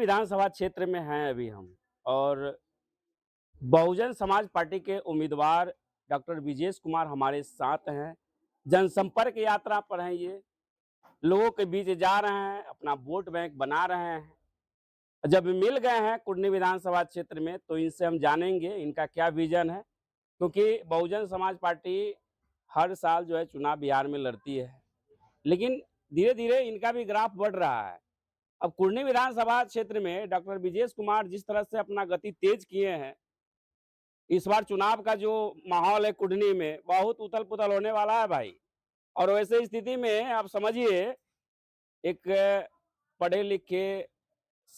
विधानसभा क्षेत्र में हैं अभी हम और बहुजन समाज पार्टी के उम्मीदवार डॉक्टर विजेश कुमार हमारे साथ हैं। जनसंपर्क यात्रा पर हैं ये, लोगों के बीच जा रहे हैं, अपना वोट बैंक बना रहे हैं। जब मिल गए हैं कुर्नी विधानसभा क्षेत्र में तो इनसे हम जानेंगे इनका क्या विज़न है, क्योंकि बहुजन समाज पार्टी हर साल जो है चुनाव बिहार में लड़ती है। लेकिन धीरे-धीरे इनका भी ग्राफ बढ़ रहा है। अब कुर्नी विधानसभा क्षेत्र में डॉक्टर विजेश कुमार जिस तरह से अपना गति तेज किए हैं, इस बार चुनाव का जो माहौल है कुढ़नी में बहुत उथल-पुथल होने वाला है भाई। और वैसे स्थिति में आप समझिए एक पढ़े-लिखे,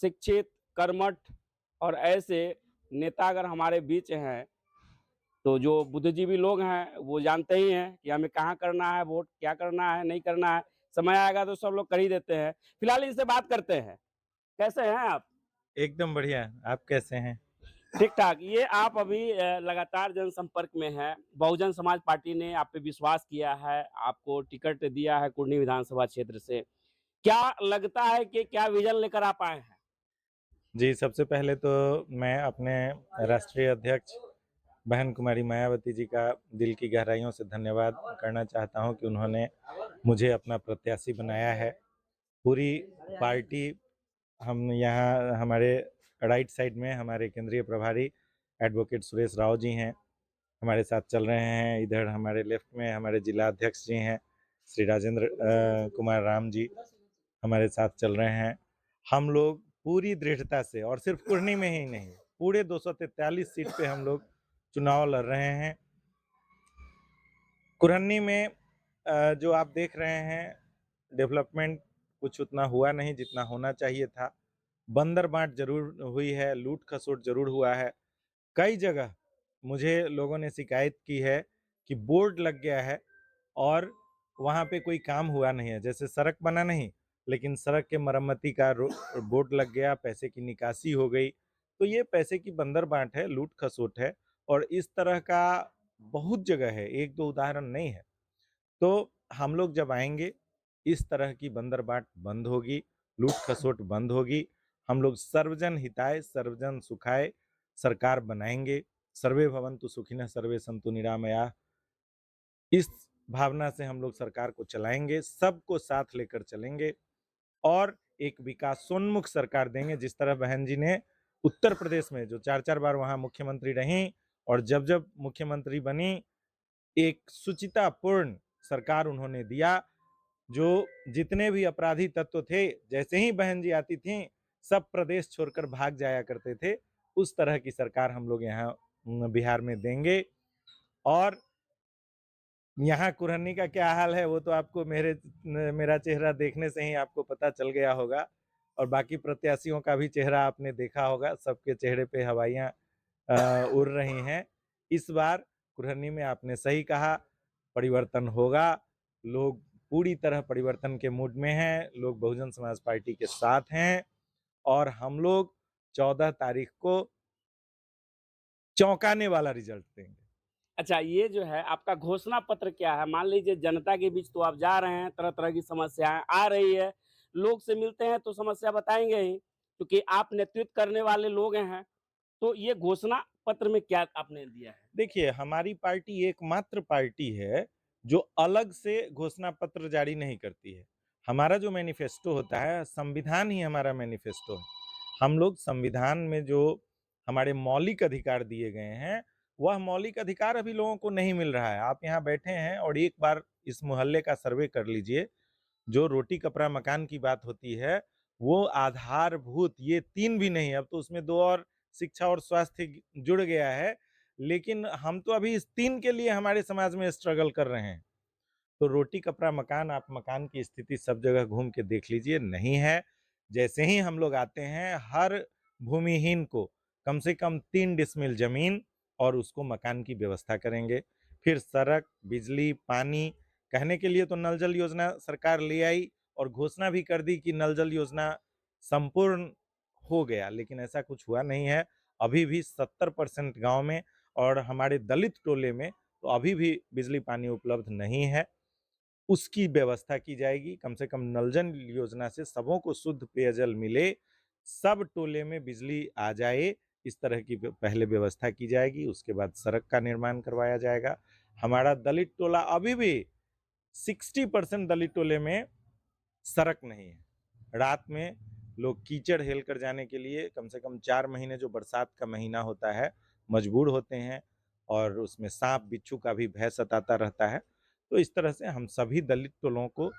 शिक्षित, कर्मठ और ऐसे नेता अगर हमारे बीच हैं, तो जो बुद्धिजीवी लोग हैं वो जानते ही हैं कि हमें कहाँ करना है वोट, क्या करना है, नहीं करना है। समय आएगा तो सब लोग कर ही देते हैं। फिलहाल इनसे बात करते हैं। कैसे हैं आप? एकदम बढ़िया। आप कैसे हैं? ठीक-ठाक। ये आप अभी लगातार जनसंपर्क में हैं। बहुजन समाज पार्टी ने आप पे विश्वास किया है, आपको टिकट दिया है कुर्नी विधानसभा क्षेत्र से। क्या लगता है कि क्या विज़न लेकर आप आए हैं? जी, सबसे पहले तो मैं अपने राष्ट्रीय अध्यक्ष बहन कुमारी मायावती जी का दिल की गहराइयों से धन्यवाद करना चाहता हूँ कि उन्होंने मुझे अपना प्रत्याशी बनाया है। पूरी पार्टी हम यहाँ हमारे राइट साइड में हमारे केंद्रीय प्रभारी एडवोकेट सुरेश राव जी हैं, हमारे साथ चल रहे हैं। इधर हमारे लेफ्ट में हमारे जिला अध्यक्ष जी हैं, श्री राजेंद्र कुमार राम जी हमारे साथ चल रहे हैं। हम लोग पूरी दृढ़ता से और सिर्फ कुर्नी में ही नहीं, पूरे 243 सीट पे हम लोग चुनाव लड़ रहे हैं। कुरहनी में जो आप देख रहे हैं डेवलपमेंट कुछ उतना हुआ नहीं जितना होना चाहिए था। बंदर बांट जरूर हुई है, लूट खसोट जरूर हुआ है। कई जगह मुझे लोगों ने शिकायत की है कि बोर्ड लग गया है और वहाँ पे कोई काम हुआ नहीं है। जैसे सड़क बना नहीं, लेकिन सड़क के मरम्मती का बोर्ड लग गया, पैसे की निकासी हो गई। तो ये पैसे की बंदर बांट है, लूट खसोट है और इस तरह का बहुत जगह है, एक दो उदाहरण नहीं है। तो हम लोग जब आएंगे, इस तरह की बंदर बांट बंद होगी, लूट खसोट बंद होगी। हम लोग सर्वजन हिताय सर्वजन सुखाय सरकार बनाएंगे। सर्वे भवन्तु सुखिनः सर्वे सन्तु निरामयाः। इस भावना से हम लोग सरकार को चलाएंगे, सबको साथ लेकर चलेंगे और एक विकासोन्मुख सरकार देंगे। जिस तरह बहन जी ने उत्तर प्रदेश में जो 4-4 बार वहाँ मुख्यमंत्री रहीं और जब-जब मुख्यमंत्री बनी, एक शुचितापूर्ण सरकार उन्होंने दिया। जो जितने भी अपराधी तत्व थे, जैसे ही बहन जी आती थीं, सब प्रदेश छोड़कर भाग जाया करते थे। उस तरह की सरकार हम लोग यहाँ बिहार में देंगे और यहाँ कुरहनी का क्या हाल है वो तो आपको मेरा चेहरा देखने से ही आपको पता चल गया होगा और बाकी प्रत्याशियों का भी चेहरा आपने देखा होगा, सबके चेहरे पे हवाइयाँ उड़ रही हैं। इस बार कुरहनी में आपने सही कहा, परिवर्तन होगा। लोग पूरी तरह परिवर्तन के मूड में हैं, लोग बहुजन समाज पार्टी के साथ हैं और हम लोग 14 तारीख को चौंकाने वाला रिजल्ट देंगे। अच्छा, ये जो है आपका घोषणा पत्र क्या है? मान लीजिए जनता के बीच तो आप जा रहे हैं, तरह-तरह की समस्याएँ आ रही है, लोग से मिलते हैं तो समस्या बताएँगे ही, क्योंकि आप नेतृत्व करने वाले लोग हैं। तो ये घोषणा पत्र में क्या आपने दिया है? देखिए, हमारी पार्टी एकमात्र पार्टी है, जो अलग से घोषणा पत्र जारी नहीं करती है। हमारा जो मैनिफेस्टो होता है, संविधान ही हमारा मैनिफेस्टो है। हम लोग संविधान में जो हमारे मौलिक अधिकार दिए गए हैं, वह मौलिक अधिकार अभी लोगों को नहीं मिल रहा है। आप यहाँ बैठे हैं और एक बार इस मोहल्ले का सर्वे कर लीजिए, जो रोटी, कपड़ा, मकान की बात होती है, वो आधारभूत ये 3 भी नहीं है, अब तो उसमें 2 और शिक्षा और स्वास्थ्य जुड़ गया है। लेकिन हम तो अभी इस 3 के लिए हमारे समाज में स्ट्रगल कर रहे हैं। तो रोटी, कपड़ा, मकान, आप मकान की स्थिति सब जगह घूम के देख लीजिए, नहीं है। जैसे ही हम लोग आते हैं, हर भूमिहीन को कम से कम 3 डिसमिल ज़मीन और उसको मकान की व्यवस्था करेंगे। फिर सड़क, बिजली, पानी, कहने के लिए तो नल जल योजना सरकार ले आई और घोषणा भी कर दी कि नल जल योजना संपूर्ण हो गया, लेकिन ऐसा कुछ हुआ नहीं है। अभी भी 70% गाँव में और हमारे दलित टोले में तो अभी भी बिजली पानी उपलब्ध नहीं है। उसकी व्यवस्था की जाएगी। कम से कम नल जल योजना से सबों को शुद्ध पेयजल मिले, सब टोले में बिजली आ जाए, इस तरह की पहले व्यवस्था की जाएगी। उसके बाद सड़क का निर्माण करवाया जाएगा। हमारा दलित टोला अभी भी 60% दलित टोले में सड़क नहीं है। रात में लोग कीचड़ हेल कर जाने के लिए कम से कम 4 महीने, जो बरसात का महीना होता है, मजबूर होते हैं और उसमें सांप बिच्छू का भी भय सताता रहता है। तो इस तरह से हम सभी दलित टोलों को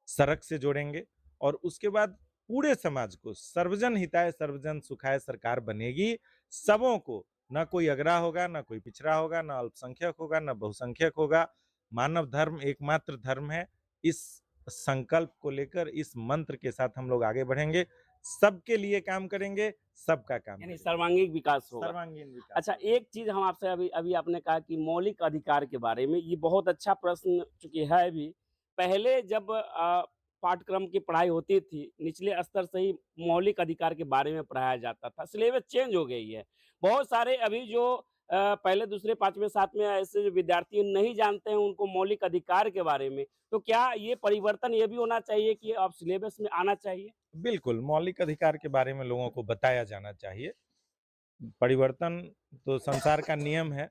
सड़क से जोड़ेंगे और उसके बाद पूरे समाज को सर्वजन हिताय सर्वजन सुखाय सरकार बनेगी। सबों को, ना कोई अगड़ा होगा, ना कोई पिछड़ा होगा, ना अल्पसंख्यक होगा, ना बहुसंख्यक होगा। मानव धर्म एकमात्र धर्म है। इस संकल्प को लेकर, इस मंत्र के साथ हम लोग आगे बढ़ेंगे। सबके लिए काम करेंगे, सबका काम यानी करेंगे। सर्वांगीण विकास होगा। सर्वांगीण विकास अच्छा, होगा। एक चीज़ हम आपसे अभी अभी आपने कहा कि मौलिक अधिकार के बारे में, ये बहुत अच्छा प्रश्न चूँकि है भी। पहले जब पाठ्यक्रम की पढ़ाई होती थी, निचले स्तर से ही मौलिक अधिकार के बारे में पढ़ाया जाता था। सिलेबस चेंज हो गई है। बहुत सारे अभी जो पहले दूसरे 5वें 7वें ऐसे जो विद्यार्थी नहीं जानते हैं उनको मौलिक अधिकार के बारे में, तो क्या ये परिवर्तन ये भी होना चाहिए कि अब सिलेबस में आना चाहिए? बिल्कुल, मौलिक अधिकार के बारे में लोगों को बताया जाना चाहिए। परिवर्तन तो संसार का नियम है,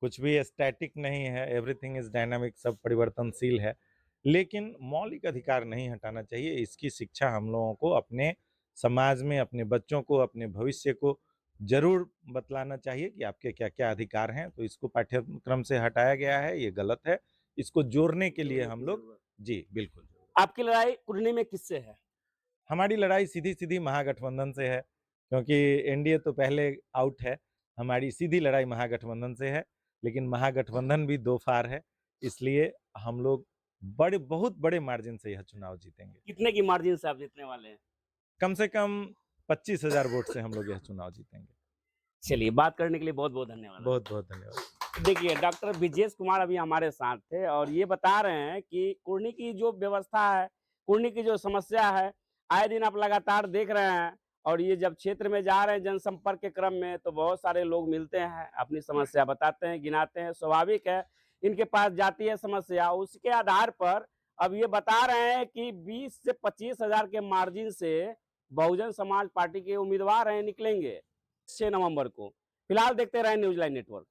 कुछ भी स्टैटिक नहीं है, एवरीथिंग इज डायनामिक, सब परिवर्तनशील है। लेकिन मौलिक अधिकार नहीं हटाना चाहिए। इसकी शिक्षा हम लोगों को अपने समाज में, अपने बच्चों को, अपने भविष्य को ज़रूर बतलाना चाहिए कि आपके क्या-क्या अधिकार हैं। तो इसको पाठ्यक्रम से हटाया गया है, ये गलत है। इसको जोड़ने के लिए हम लोग, जी, बिल्कुल। आपकी लड़ाई कुढ़नी में किससे है? हमारी लड़ाई सीधी-सीधी महागठबंधन से है, क्योंकि एनडीए तो पहले आउट है। हमारी सीधी लड़ाई महागठबंधन से है, लेकिन महागठबंधन भी दो फार है, इसलिए हम लोग बहुत बड़े मार्जिन से यह चुनाव जीतेंगे। कितने की मार्जिन से आप जीतने वाले हैं? कम से कम 25,000 वोट से हम लोग यह चुनाव जीतेंगे। चलिए, बात करने के लिए बहुत-बहुत धन्यवाद आपका। बहुत-बहुत धन्यवाद। देखिए, डॉक्टर ब्रिजेश कुमार अभी हमारे साथ थे और ये बता रहे हैं कि कुढ़नी की जो व्यवस्था है, कुढ़नी की जो समस्या है, आए दिन आप लगातार देख रहे हैं और ये जब क्षेत्र में जा रहे हैं जनसंपर्क के क्रम में, तो बहुत सारे लोग मिलते हैं, अपनी समस्या बताते हैं, गिनाते हैं, स्वाभाविक है, इनके पास जाती है समस्या। उसके आधार पर अब ये बता रहे हैं कि 20 से 25,000 के मार्जिन से बहुजन समाज पार्टी के उम्मीदवार हैं, निकलेंगे 6 नवंबर को। फिलहाल देखते रहें न्यूज़ लाइव नेटवर्क।